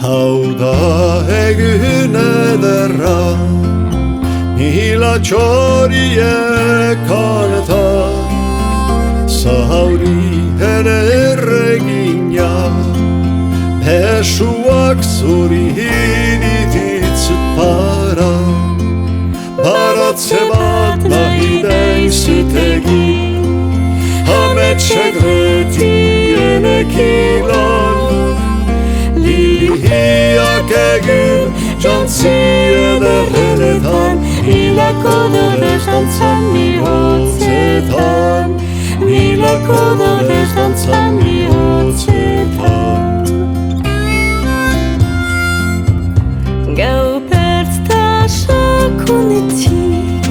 hau da egun ederra, nila txoriek honetan, zaurien erregina, besuak zuri hinitzut para, baratze bat nahi deizut egin, ametsek retienek ilan, liliak egin jantzi ederrenetan, hilako dorez dantzan ni hotzetan, hilako dorez dantzan ni hotzetan. Gau pertz da sakunetik,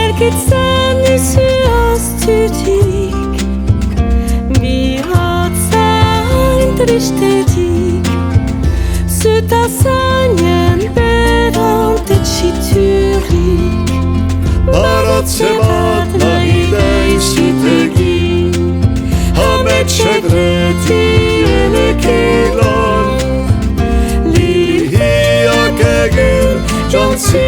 ergitzen izu aztutik, bihatzain tristetik, zuta zainen berantetxiturik, baratze bat nahi deizut egin, ametsek retienek ilan, liliak egin jantzi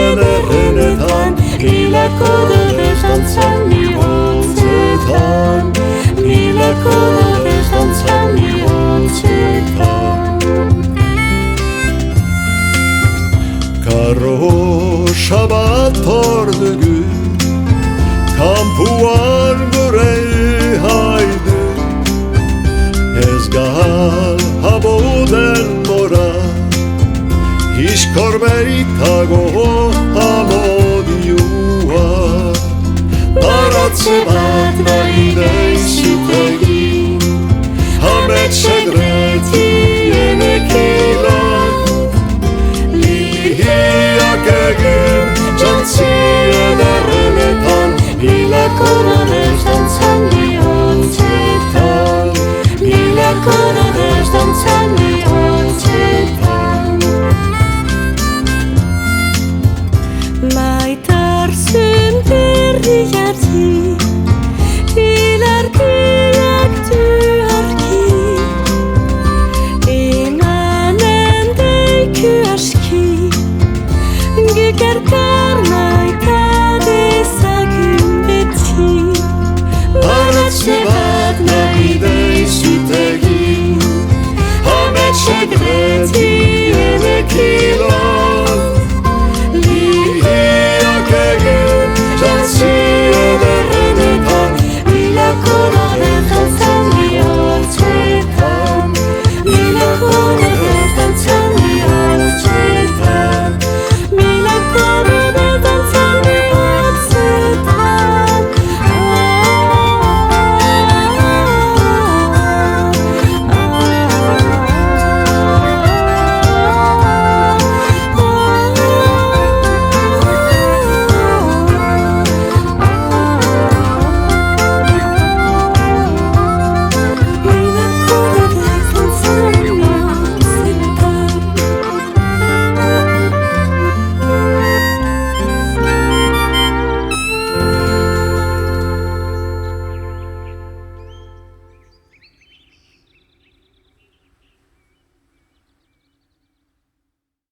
ederrenetan, hilako dorez dantzan ni hotzetan, hilako dorez dantzan ni hotzetan. Karrosa bat hor dugu, kampuan gure haydu, ez gal habuden mora, iskorbeitago amodiua, baratze bat nahi deizut egin,